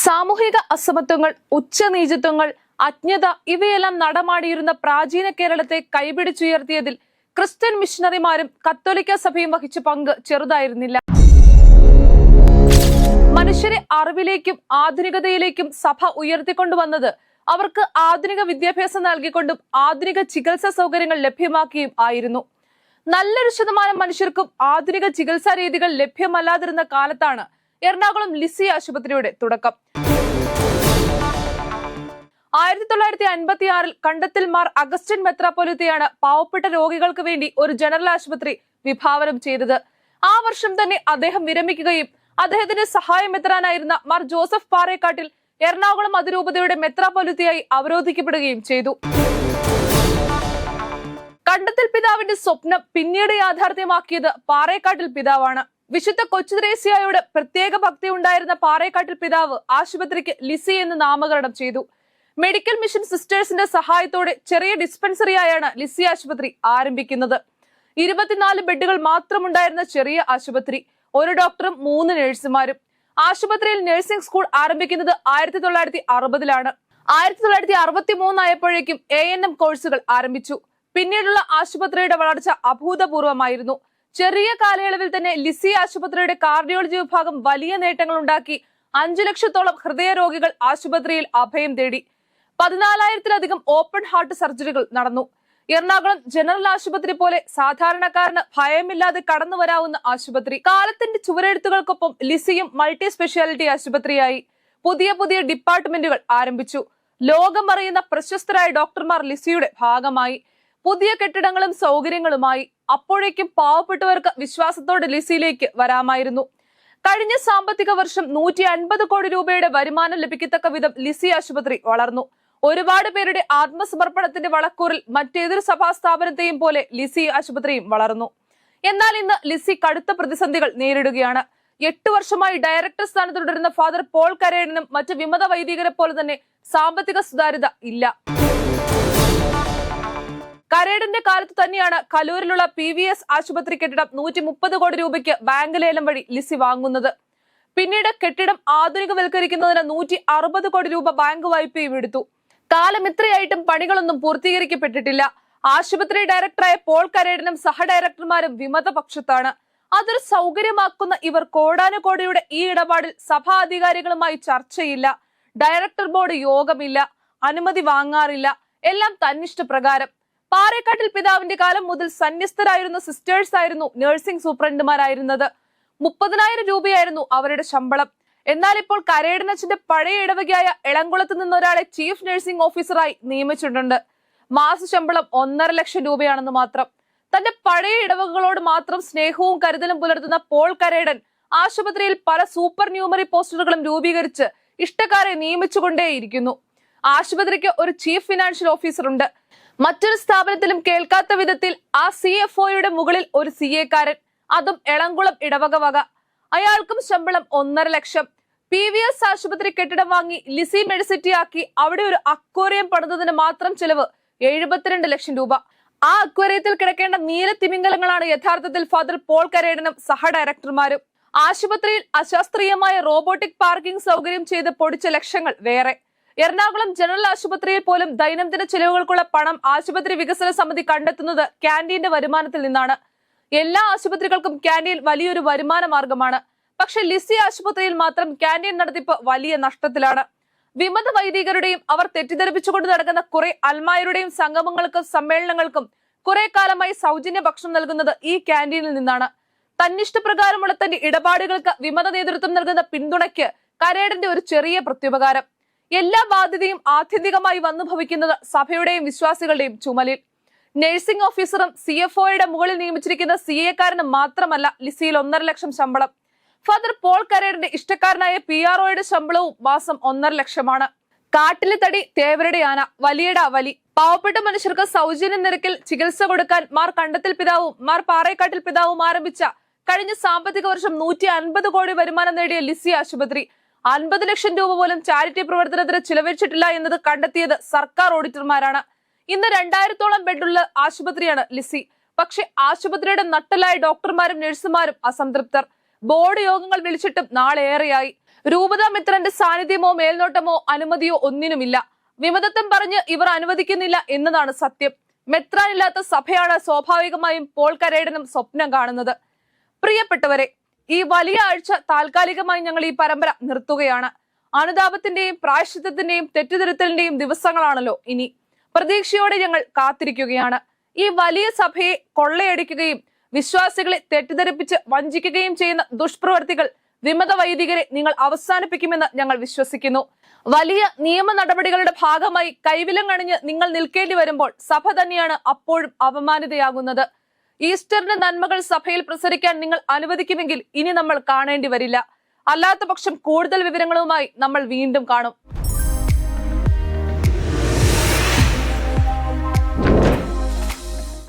സാമൂഹിക അസമത്വങ്ങൾ, ഉച്ചനീചത്വങ്ങൾ, അജ്ഞത ഇവയെല്ലാം നടമാടിയിരുന്ന പ്രാചീന കേരളത്തെ കൈപിടിച്ചുയർത്തിയതിൽ ക്രിസ്ത്യൻ മിഷണറിമാരും കത്തോലിക്ക സഭയും വഹിച്ച പങ്ക് ചെറുതായിരുന്നില്ല. മനുഷ്യരെ അറിവിലേക്കും ആധുനികതയിലേക്കും സഭ ഉയർത്തിക്കൊണ്ടുവന്നത് അവർക്ക് ആധുനിക വിദ്യാഭ്യാസം നൽകിക്കൊണ്ടും ആധുനിക ചികിത്സാ സൗകര്യങ്ങൾ ലഭ്യമാക്കിയും ആയിരുന്നു. നല്ലൊരു ശതമാനം മനുഷ്യർക്കും ആധുനിക ചികിത്സാ രീതികൾ ലഭ്യമല്ലാതിരുന്ന കാലത്താണ് എറണാകുളം ലിസി ആശുപത്രിയുടെ തുടക്കം. 1956 കണ്ടത്തിൽ മാർ അഗസ്റ്റിൻ മെത്രാപ്പൊലീത്തയാണ് പാവപ്പെട്ട രോഗികൾക്ക് വേണ്ടി ഒരു ജനറൽ ആശുപത്രി വിഭാവനം ചെയ്തത്. ആ വർഷം തന്നെ അദ്ദേഹം വിരമിക്കുകയും അദ്ദേഹത്തിന്റെ സഹായമെത്രാനായിരുന്ന മാർ ജോസഫ് പാറേക്കാട്ടിൽ എറണാകുളം അതിരൂപതയുടെ മെത്രാപ്പൊലീത്തയായി അവരോധിക്കപ്പെടുകയും ചെയ്തു. കണ്ടത്തിൽ പിതാവിന്റെ സ്വപ്നം പിന്നീട് യാഥാർത്ഥ്യമാക്കിയത് പാറേക്കാട്ടിൽ പിതാവാണ്. വിശുദ്ധ കൊച്ചുത്രേസ്യായോട് പ്രത്യേക ഭക്തി ഉണ്ടായിരുന്ന പാറേക്കാട്ടിൽ പിതാവ് ആശുപത്രിക്ക് ലിസി എന്ന് നാമകരണം ചെയ്തു. മെഡിക്കൽ മിഷൻ സിസ്റ്റേഴ്സിന്റെ സഹായത്തോടെ ചെറിയ ഡിസ്പെൻസറിയായാണ് ലിസി ആശുപത്രി ആരംഭിക്കുന്നത്. 24 ബെഡുകൾ മാത്രമുണ്ടായിരുന്ന ചെറിയ ആശുപത്രി, ഒരു ഡോക്ടറും 3 നഴ്സുമാരും. ആശുപത്രിയിൽ നഴ്സിംഗ് സ്കൂൾ ആരംഭിക്കുന്നത് 1960-ലാണ്. 1963 ആയപ്പോഴേക്കും ANM കോഴ്സുകൾ ആരംഭിച്ചു. പിന്നീടുള്ള ആശുപത്രിയുടെ വളർച്ച അഭൂതപൂർവമായിരുന്നു. ചെറിയ കാലയളവിൽ തന്നെ ലിസി ആശുപത്രിയുടെ കാർഡിയോളജി വിഭാഗം വലിയ നേട്ടങ്ങൾ ഉണ്ടാക്കി. 5 ലക്ഷത്തോളം ഹൃദയരോഗികൾ ആശുപത്രിയിൽ അഭയം തേടി. 14,000-ലധികം ഓപ്പൺ ഹാർട്ട് സർജറികൾ നടന്നു. എറണാകുളം ജനറൽ ആശുപത്രി പോലെ സാധാരണക്കാരന് ഭയമില്ലാതെ കടന്നു വരാവുന്ന ആശുപത്രി. കാലത്തിന്റെ ചുവരെഴുത്തുകൾക്കൊപ്പം ലിസിയും മൾട്ടി സ്പെഷ്യാലിറ്റി ആശുപത്രിയായി. പുതിയ പുതിയ ഡിപ്പാർട്ട്മെന്റുകൾ ആരംഭിച്ചു. ലോകമറിയുന്ന പ്രശസ്തരായ ഡോക്ടർമാർ ലിസിയുടെ ഭാഗമായി. പുതിയ കെട്ടിടങ്ങളും സൗകര്യങ്ങളുമായി. അപ്പോഴേക്കും പാവപ്പെട്ടവർക്ക് വിശ്വാസത്തോടെ ലിസിയിലേക്ക് വരാമായിരുന്നു. കഴിഞ്ഞ സാമ്പത്തിക വർഷം 150 കോടി രൂപയുടെ വരുമാനം ലഭിക്കത്തക്ക വിധം ലിസി ആശുപത്രി വളർന്നു. ഒരുപാട് പേരുടെ ആത്മസമർപ്പണത്തിന്റെ വളക്കൂറിൽ മറ്റേതൊരു സഭാ സ്ഥാപനത്തെയും പോലെ ലിസി ആശുപത്രിയും വളർന്നു. എന്നാൽ ഇന്ന് ലിസി കടുത്ത പ്രതിസന്ധികൾ നേരിടുകയാണ്. 8 വർഷമായി ഡയറക്ടർ സ്ഥാനത്ത് തുടരുന്ന ഫാദർ പോൾ കരേടനും മറ്റ് വിമത വൈദികരെ പോലെ തന്നെ സാമ്പത്തിക സുതാര്യത ഇല്ല. കരേടന്റെ കാലത്ത് തന്നെയാണ് കലൂരിലുള്ള PVS ആശുപത്രി കെട്ടിടം 130 കോടി രൂപയ്ക്ക് ബാങ്ക് ലേലം വഴി ലിസി വാങ്ങുന്നത്. പിന്നീട് കെട്ടിടം ആധുനികവൽക്കരിക്കുന്നതിന് 160 കോടി രൂപ ബാങ്ക് വായ്പയും എടുത്തു. കാലം ഇത്രയായിട്ടും പണികളൊന്നും പൂർത്തീകരിക്കപ്പെട്ടിട്ടില്ല. ആശുപത്രി ഡയറക്ടറായ പോൾ കരേടനും സഹ ഡയറക്ടർമാരും വിമതപക്ഷത്താണ്. അതൊരു സൗകര്യമാക്കുന്ന ഇവർ കോടാനുകോടിയുടെ ഈ ഇടപാടിൽ സഭാ അധികാരികളുമായി ചർച്ചയില്ല. Director board യോഗമില്ല. അനുമതി വാങ്ങാറില്ല. എല്ലാം തന്നിഷ്ടപ്രകാരം. പാറേക്കാട്ടിൽ പിതാവിന്റെ കാലം മുതൽ സന്യസ്തരായിരുന്ന സിസ്റ്റേഴ്സ് ആയിരുന്നു നഴ്സിംഗ് സൂപ്രണ്ടുമാരായിരുന്നത്. 30,000 രൂപയായിരുന്നു അവരുടെ ശമ്പളം. എന്നാൽ ഇപ്പോൾ കരേടനച്ചന്റെ പഴയ ഇടവകയായ എളംകുളത്ത് നിന്നൊരാളെ ചീഫ് നഴ്സിംഗ് ഓഫീസറായി നിയമിച്ചിട്ടുണ്ട്. മാസ ശമ്പളം 1.5 ലക്ഷം രൂപയാണെന്ന് മാത്രം. തന്റെ പഴയ ഇടവകകളോട് മാത്രം സ്നേഹവും കരുതലും പുലർത്തുന്ന പോൾ കരേടൻ ആശുപത്രിയിൽ പല സൂപ്പർ ന്യൂമറി പോസ്റ്ററുകളും രൂപീകരിച്ച് ഇഷ്ടക്കാരെ നിയമിച്ചുകൊണ്ടേയിരിക്കുന്നു. ആശുപത്രിക്ക് ഒരു ചീഫ് ഫിനാൻഷ്യൽ ഓഫീസർ ഉണ്ട്. മറ്റൊരു സ്ഥാപനത്തിലും കേൾക്കാത്ത വിധത്തിൽ ആ CFOയുടെ മുകളിൽ ഒരു CA-കാരൻ, അതും എളംകുളം ഇടവക വക. അയാൾക്കും ശമ്പളം 1.5 ലക്ഷം. PVS ആശുപത്രി കെട്ടിടം വാങ്ങി ലിസി മെഡിസിറ്റി ആക്കി അവിടെ ഒരു അക്വേറിയം പണിതതിന് മാത്രം ചെലവ് 72 ലക്ഷം രൂപ. ആ അക്വേറിയത്തിൽ കിടക്കേണ്ട നീല തിമിംഗലങ്ങളാണ് യഥാർത്ഥത്തിൽ ഫാദർ പോൾ കരേടനും സഹ ഡയറക്ടർമാരും. ആശുപത്രിയിൽ അശാസ്ത്രീയമായ റോബോട്ടിക് പാർക്കിംഗ് സൗകര്യം ചെയ്ത് പൊടിച്ച ലക്ഷങ്ങൾ വേറെ. എറണാകുളം ജനറൽ ആശുപത്രിയിൽ പോലും ദൈനംദിന ചെലവുകൾക്കുള്ള പണം ആശുപത്രി വികസന സമിതി കണ്ടെത്തുന്നത് ക്യാന്റീന്റെ വരുമാനത്തിൽ നിന്നാണ്. എല്ലാ ആശുപത്രികൾക്കും ക്യാന്റീൻ വലിയൊരു വരുമാന മാർഗമാണ്. പക്ഷെ ലിസി ആശുപത്രിയിൽ മാത്രം ക്യാന്റീൻ നടത്തിപ്പ് വലിയ നഷ്ടത്തിലാണ്. വിമത വൈദികരുടെയും അവർ തെറ്റിദ്ധരിപ്പിച്ചുകൊണ്ട് നടക്കുന്ന കുറെ അൽമായരുടെയും സംഗമങ്ങൾക്കും സമ്മേളനങ്ങൾക്കും കുറെ കാലമായി സൗജന്യ ഭക്ഷണം നൽകുന്നത് ഈ ക്യാന്റീനിൽ നിന്നാണ്. തന്നിഷ്ടപ്രകാരമുള്ള തന്റെ ഇടപാടുകൾക്ക് വിമത നേതൃത്വം നൽകുന്ന പിന്തുണയ്ക്ക് കരേടന്റെ ഒരു ചെറിയ പ്രത്യുപകാരം. എല്ലാ ബാധ്യതയും ആത്യന്തികമായി വന്നു ഭവിക്കുന്നത് സഭയുടെയും വിശ്വാസികളുടെയും ചുമലിൽ. നഴ്സിംഗ് ഓഫീസറും CFOയുടെ മുകളിൽ നിയമിച്ചിരിക്കുന്ന CA-കാരന് മാത്രമല്ല ലിസിയിൽ 1.5 ലക്ഷം ശമ്പളം. ഫാദർ പോൾ കരേടന്റെ ഇഷ്ടക്കാരനായ PROയുടെ ശമ്പളവും മാസം 1.5 ലക്ഷമാണ്. കാട്ടിലെ തടി തേവരുടെ ആന, വലിയട വലി. പാവപ്പെട്ട മനുഷ്യർക്ക് സൗജന്യ നിരക്കിൽ ചികിത്സ കൊടുക്കാൻ മാർ കണ്ടത്തിൽ പിതാവും മാർ പാറേക്കാട്ടിൽ പിതാവും ആരംഭിച്ച കഴിഞ്ഞ സാമ്പത്തിക വർഷം 150 കോടി വരുമാനം നേടിയ ലിസി ആശുപത്രി 50 ലക്ഷം രൂപ പോലും ചാരിറ്റി പ്രവർത്തനത്തിന് ചിലവഴിച്ചിട്ടില്ല എന്നത് കണ്ടെത്തിയത് സർക്കാർ ഓഡിറ്റർമാരാണ്. ഇന്ന് 2000-ഓളം ബെഡുള്ള ആശുപത്രിയാണ് ലിസി. പക്ഷെ ആശുപത്രിയുടെ നട്ടലായ ഡോക്ടർമാരും നഴ്സുമാരും അസംതൃപ്തർ. ബോർഡ് യോഗങ്ങൾ വിളിച്ചിട്ടും നാളേറെയായി. രൂപതാ മിത്രന്റെ സാന്നിധ്യമോ മേൽനോട്ടമോ അനുമതിയോ ഒന്നിനുമില്ല. വിമതത്വം പറഞ്ഞ് ഇവർ അനുവദിക്കുന്നില്ല എന്നതാണ് സത്യം. മെത്രാനില്ലാത്ത സഭയാണ് സ്വാഭാവികമായും പോൾ കരേടനും സ്വപ്നം കാണുന്നത്. പ്രിയപ്പെട്ടവരെ, ഈ വലിയ ആഴ്ച താൽക്കാലികമായി ഞങ്ങൾ ഈ പരമ്പര നിർത്തുകയാണ്. അനുതാപത്തിന്റെയും പ്രായശ്ചിത്തത്തിന്റെയും തെറ്റുതിരുത്തലിന്റെയും ദിവസങ്ങളാണല്ലോ ഇനി. പ്രതീക്ഷയോടെ ഞങ്ങൾ കാത്തിരിക്കുകയാണ്. ഈ വലിയ സഭയെ കൊള്ളയടിക്കുകയും വിശ്വാസികളെ തെറ്റിദ്ധരിപ്പിച്ച് വഞ്ചിക്കുകയും ചെയ്യുന്ന ദുഷ്പ്രവർത്തികൾ, വിമത വൈദികരെ നിങ്ങൾ അവസാനിപ്പിക്കുമെന്ന് ഞങ്ങൾ വിശ്വസിക്കുന്നു. വലിയ നിയമ നടപടികളുടെ ഭാഗമായി കൈവിലം കണിഞ്ഞ് നിങ്ങൾ നിൽക്കേണ്ടി വരുമ്പോൾ സഭ തന്നെയാണ് അപ്പോഴും അപമാനിതയാകുന്നത്. ഈസ്റ്ററിന്റെ നന്മകൾ സഭയിൽ പ്രസരിക്കാൻ നിങ്ങൾ അനുവദിക്കുമെങ്കിൽ ഇനി നമ്മൾ കാണേണ്ടി വരില്ല. അല്ലാത്ത പക്ഷം കൂടുതൽ വിവരങ്ങളുമായി നമ്മൾ വീണ്ടും കാണും.